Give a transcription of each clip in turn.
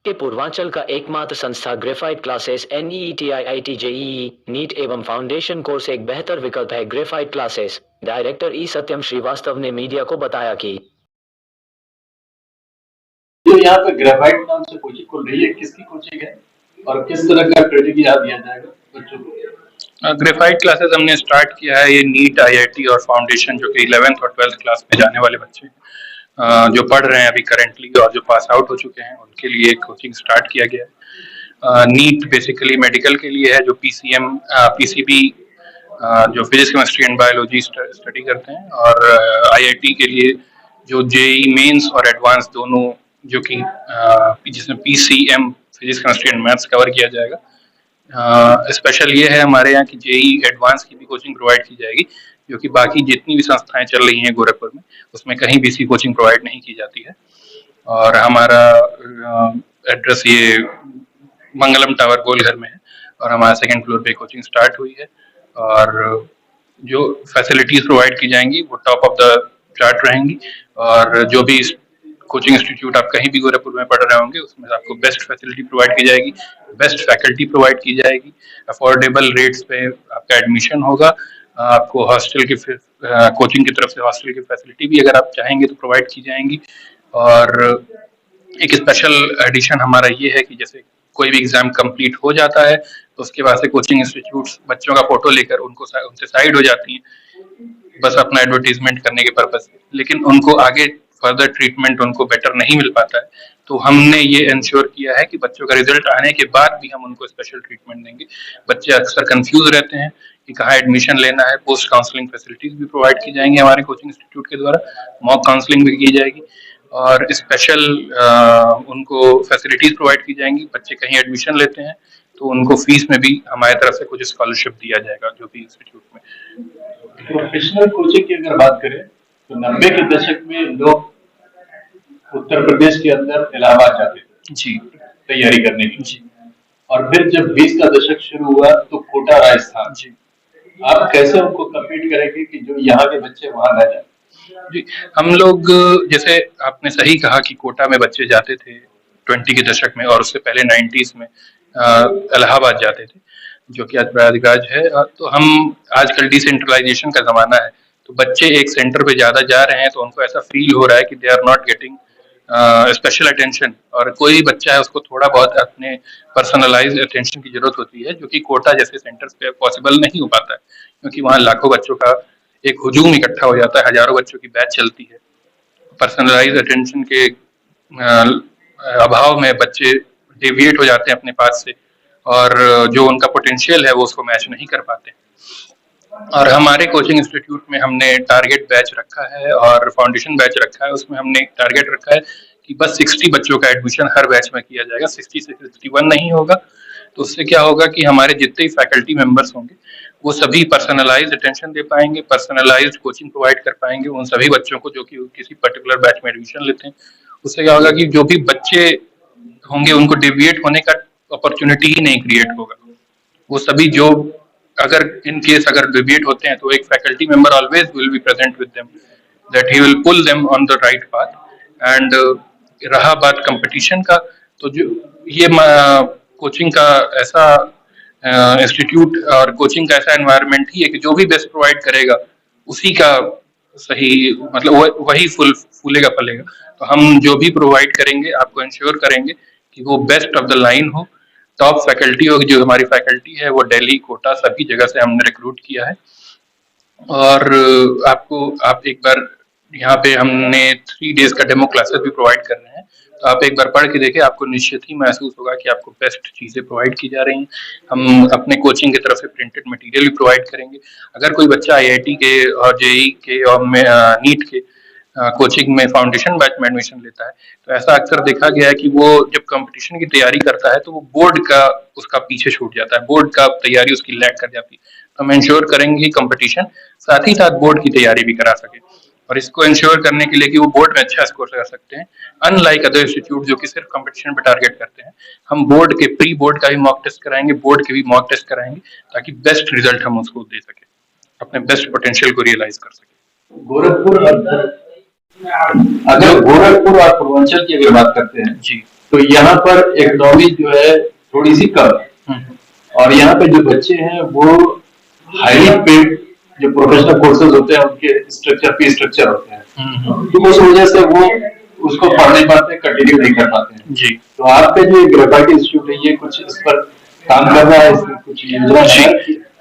के पूर्वांचल का एकमात्र संस्था graphite classes NEET IIT JEE NEET एवं फाउंडेशन कोर्स एक बेहतर विकल्प है। Graphite classes director Satyam Shrivastava ने मीडिया को बताया कि जो यहाँ पे ग्रेफाइट नाम से कोचिंग खुल रही है, किसकी कोचिंग है और किस तरह का ट्रेनिंग यहाँ दिया जाएगा बच्चों को? ग्रेफाइट क्लासेस हमने स्टार्ट किया है। ये नीट IIT और फाउंडेशन जो कि 11th और 12th क्लास में जाने वाले बच्चे जो पढ़ रहे हैं अभी करेंटली और जो पास आउट हो चुके हैं उनके लिए कोचिंग स्टार्ट किया गया है। नीट बेसिकली मेडिकल के लिए है, जो PCM PCB जो physics chemistry and biology study करते हैं, और IIT के लिए जो JEE मेंस और एडवांस दोनों, जो कि जिसमें PCM physics chemistry and maths cover किया जाएगा। स्पेशल ये है हमारे यहाँ की JEE एडवांस की भी कोचिंग प्रोवाइड की जाएगी, जो कि बाकी जितनी भी संस्थाएं चल रही हैं गोरखपुर में उसमें कहीं भी इसकी कोचिंग प्रोवाइड नहीं की जाती है। और हमारा एड्रेस ये मंगलम टावर गोलघर में है और हमारा 2nd फ्लोर पे कोचिंग स्टार्ट हुई है। और जो फैसिलिटीज प्रोवाइड की जाएंगी वो टॉप ऑफ द चार्ट रहेंगी, और जो भी कोचिंग इंस्टीट्यूट आप कहीं भी गोरखपुर में पढ़ रहे होंगे उसमें आपको बेस्ट फैसिलिटी प्रोवाइड की जाएगी, बेस्ट फैकल्टी प्रोवाइड की जाएगी, अफोर्डेबल रेट्स पे आपका एडमिशन होगा। आपको हॉस्टल की कोचिंग की तरफ से हॉस्टल की फैसिलिटी भी अगर आप चाहेंगे तो प्रोवाइड की जाएंगी। और एक स्पेशल एडिशन हमारा ये है कि जैसे कोई भी एग्जाम कंप्लीट हो जाता है तो उसके बाद से कोचिंग इंस्टीट्यूट्स बच्चों का फोटो लेकर उनसे साइड हो जाती हैं, बस अपना एडवर्टीजमेंट करने के पर्पज से, लेकिन उनको आगे फर्दर ट्रीटमेंट उनको बेटर नहीं मिल पाता है। तो हमने ये इंश्योर किया है कि बच्चों का रिजल्ट आने के बाद भी हम उनको स्पेशल ट्रीटमेंट देंगे। बच्चे अक्सर कंफ्यूज रहते हैं कि कहाँ एडमिशन लेना है। पोस्ट काउंसलिंग फैसिलिटीज भी प्रोवाइड की जाएंगी हमारे कोचिंग इंस्टीट्यूट के द्वारा, मॉक काउंसलिंग भी की जाएगी और स्पेशल उनको फैसिलिटीज प्रोवाइड की जाएंगी। बच्चे कहीं एडमिशन लेते हैं तो उनको फीस में भी हमारी तरफ से कुछ स्कॉलरशिप दिया जाएगा जो भी इंस्टीट्यूट में। प्रोफेशनल कोचिंग की अगर बात करें तो 90 के दशक में लोग उत्तर प्रदेश के अंदर इलाहाबाद जाते थे जी तैयारी करने की जी, और फिर जब 20 का दशक शुरू हुआ तो कोटा राजस्थान जी। आप कैसे उनको कम्पीट करेंगे कि जो यहाँ के बच्चे वहां न जाए? जी, हम लोग जैसे आपने सही कहा कि कोटा में बच्चे जाते थे 20 के दशक में, और उससे पहले 90s में इलाहाबाद जाते थे, जो कि आज प्रयागराज है। तो हम आजकल डिसेंट्रलाइजेशन का जमाना है, तो बच्चे एक सेंटर पे ज्यादा जा रहे हैं तो उनको ऐसा फील हो रहा है कि they are not getting special attention, और कोई बच्चा है उसको थोड़ा बहुत अपने पर्सनलाइज अटेंशन की जरूरत होती है, जो कि कोटा जैसे सेंटर्स पे पॉसिबल नहीं हो पाता है, क्योंकि वहाँ लाखों बच्चों का एक हुजूम इकट्ठा हो जाता है, हजारों बच्चों की बैच चलती है। पर्सनलाइज अटेंशन के अभाव में बच्चे डेविएट हो जाते हैं अपने पास से, और जो उनका पोटेंशियल है वो उसको मैच नहीं कर पाते। और हमारे कोचिंग इंस्टीट्यूट में हमने टारगेट बैच रखा है और फाउंडेशन बैच रखा है। उसमें हमने टारगेट रखा है कि बस 60 बच्चों का एडमिशन हर बैच में किया जाएगा, 60 से 61 नहीं होगा। तो उससे क्या होगा कि हमारे जितने फैकल्टी मेंबर्स होंगे वो सभी पर्सनलाइज्ड अटेंशन दे पाएंगे, पर्सनलाइज्ड कोचिंग प्रोवाइड कर पाएंगे उन सभी बच्चों को जो कि किसी पर्टिकुलर बैच में एडमिशन लेते हैं। उससे क्या होगा कि जो भी बच्चे होंगे उनको डेविएट होने का अपॉर्चुनिटी ही नहीं क्रिएट होगा। वो सभी जो अगर इन केस अगर डेविएट होते हैं तो एक faculty member always will be present with them, that he will pull them on the right path. And रहा बात कंपटीशन का, तो जो ये कोचिंग का ऐसा इंस्टीट्यूट और कोचिंग का ऐसा एनवायरनमेंट ही है कि जो भी बेस्ट प्रोवाइड करेगा उसी का सही मतलब वही फूलेगा फलेगा। तो हम जो भी प्रोवाइड करेंगे आपको इंश्योर करेंगे कि वो बेस्ट ऑफ द लाइन हो, टॉप फैकल्टी होगी। जो हमारी फैकल्टी है वो दिल्ली, कोटा सभी जगह से हमने रिक्रूट किया है। और आप एक बार यहाँ पे हमने 3 डेज का डेमो क्लासेस भी प्रोवाइड कर रहे हैं, तो आप एक बार पढ़ के देखें, आपको निश्चित ही महसूस होगा कि आपको बेस्ट चीजें प्रोवाइड की जा रही हैं। हम अपने कोचिंग की तरफ से प्रिंटेड मटेरियल भी प्रोवाइड करेंगे। अगर कोई बच्चा IIT के और JEE के और नीट के कोचिंग में फाउंडेशन बैच में एडमिशन लेता है तो ऐसा अक्सर देखा गया है कि वो जब कंपटीशन की तैयारी करता है तो वो बोर्ड का उसका पीछे छूट जाता है, बोर्ड का तैयारी उसकी लैग कर जाती है। तो हम इंश्योर करेंगे कि कंपटीशन साथ ही साथ बोर्ड की तैयारी भी करा सके, और इसको इंश्योर करने के लिए कि वो बोर्ड में अच्छा स्कोर कर सकते हैं। अनलाइक अदर इंस्टीट्यूट जो कि सिर्फ कंपटीशन पे टारगेट करते हैं, हम बोर्ड के प्री बोर्ड का भी मॉक टेस्ट कराएंगे, बोर्ड के भी मॉक टेस्ट कराएंगे, ताकि बेस्ट रिजल्ट हम उसको दे सके, अपने बेस्ट पोटेंशियल को रियलाइज कर सके। गोरखपुर अगर गोरखपुर और पूर्वांचल की अगर बात करते हैं जी, तो यहाँ पर इकोनॉमी जो है थोड़ी सी कम है, और यहाँ पे जो बच्चे हैं वो हाईली पेड जो प्रोफेशनल कोर्सेज होते हैं उनके स्ट्रक्चर फी स्ट्रक्चर होते हैं, तो उस वजह से वो उसको पढ़ नहीं पाते, कंटिन्यू नहीं कर पाते हैं जी। तो आपका जो ग्रेफाइट इंस्टीट्यूट है ये कुछ इस पर काम कर रहा है, इसमें कुछ योजना है?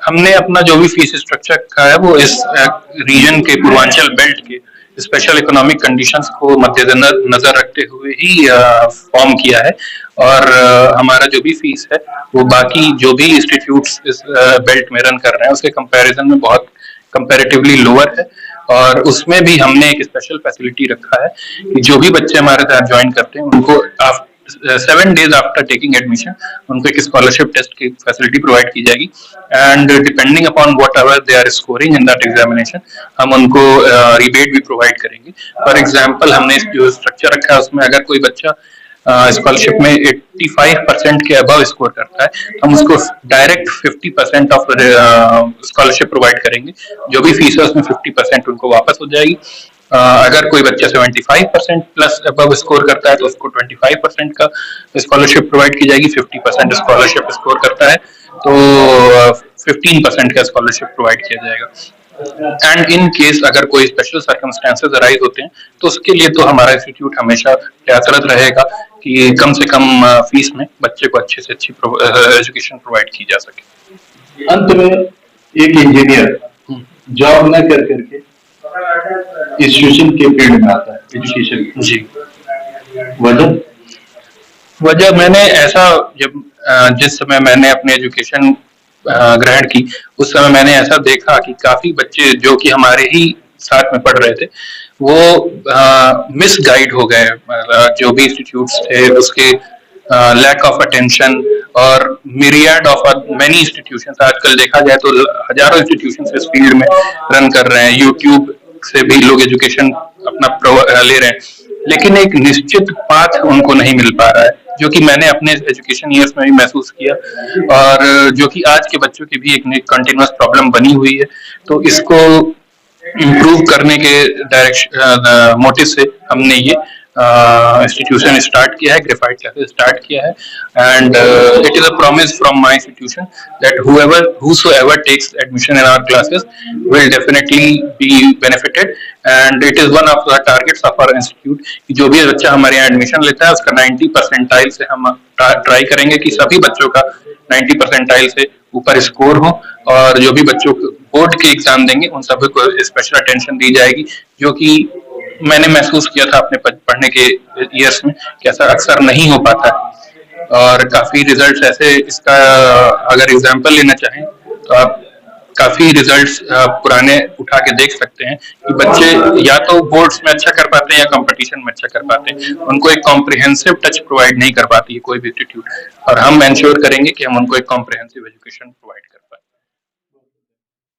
हमने अपना जो भी फीस स्ट्रक्चर का है वो इस रीजन के पूर्वांचल बेल्ट के स्पेशल इकोनॉमिक कंडीशंस को मद्देनजर नजर रखते हुए ही फॉर्म किया है, और हमारा जो भी फीस है वो बाकी जो भी इंस्टीट्यूट्स इस बेल्ट में रन कर रहे हैं उसके कंपैरिजन में बहुत कंपैरेटिवली लोअर है। और उसमें भी हमने एक स्पेशल फैसिलिटी रखा है कि जो भी बच्चे हमारे साथ ज्वाइन करते हैं उनको 7 days आफ्टर टेकिंग एडमिशन उनको एक स्कॉलरशिप टेस्ट की फैसिलिटी प्रोवाइड की जाएगी, and depending upon whatever they are scoring in that examination हम उनको रिबेट भी प्रोवाइड करेंगे। फॉर एग्जांपल हमने जो स्ट्रक्चर रखा है उसमें अगर कोई बच्चा स्कॉलरशिप में 85% के अबव स्कोर करता है हम उसको डायरेक्ट 50% ऑफ स्कॉलरशिप प्रोवाइड करेंगे, जो भी फीस है उसमें 50% उनको वापस हो जाएगी। अगर कोई बच्चा 75% प्लस अबव स्कोर करता है तो उसको 25% का स्कॉलरशिप प्रोवाइड की जाएगी, 50% स्कॉलरशिप स्कोर करता है तो 15% का स्कॉलरशिप प्रोवाइड किया जाएगा। एंड इन केस अगर कोई स्पेशल सर्कमस्टेंसेस अराइज होते हैं तो उसके लिए तो हमारा इंस्टीट्यूट हमेशा प्रयासरत रहेगा कि कम से कम फीस में बच्चे को अच्छे से अच्छी एजुकेशन प्रोवाइड की जा सके। अंत में एक इंजीनियर जॉब न कर करके इंस्टीट्यूशन के फील्ड में आता है एजुकेशन जी। वजह मैंने ऐसा जब जिस समय मैंने अपनी एजुकेशन ग्रहण की उस समय मैंने ऐसा देखा कि काफी बच्चे जो कि हमारे ही साथ में पढ़ रहे थे वो मिस गाइड हो गए, जो भी इंस्टीट्यूट्स थे उसके लैक ऑफ अटेंशन और मिरियड ऑफ मेनी इंस्टीट्यूशंस आजकल देखा जाए तो हजारों इंस्टीट्यूशंस इस फील्ड में रन कर रहे हैं, यूट्यूब से भी लोग एजुकेशन अपना ले रहे हैं, लेकिन एक निश्चित पाथ उनको नहीं मिल पा रहा है, जो कि मैंने अपने एजुकेशन ईयर्स में भी महसूस किया और जो कि आज के बच्चों की भी एक कंटिन्यूअस प्रॉब्लम बनी हुई है। तो इसको इम्प्रूव करने के डायरेक्शन मोटिव से हमने ये इंस्टीट्यूशन स्टार्ट किया है, ग्रेफाइट क्लासेस स्टार्ट किया है, and it is a promise from my institution that whosoever takes admission in our classes will definitely be benefited, and it is one of the targets of our institute कि जो भी बच्चा हमारे यहाँ admission लेता है उसका 90 परसेंटाइल से हम ट्राई करेंगे कि सभी बच्चों का 90 परसेंटाइल से ऊपर स्कोर हो, और जो भी बच्चों को बोर्ड के एग्जाम देंगे उन सभी को स्पेशल अटेंशन दी जाएगी, जो कि मैंने महसूस किया था अपने पढ़ने के ईयर्स में कि ऐसा अक्सर नहीं हो पाता है। और काफी रिजल्ट्स ऐसे, इसका अगर एग्जांपल लेना चाहें तो आप काफी रिजल्ट्स पुराने उठा के देख सकते हैं कि बच्चे या तो बोर्ड्स में अच्छा कर पाते हैं या कंपटीशन में अच्छा कर पाते हैं, उनको एक कॉम्प्रिहेंसिव टच प्रोवाइड नहीं कर पाती है कोई भी इंस्टीट्यूट, और हम एंश्योर करेंगे कि हम उनको एक कॉम्प्रिहेंसिव एजुकेशन प्रोवाइड करें।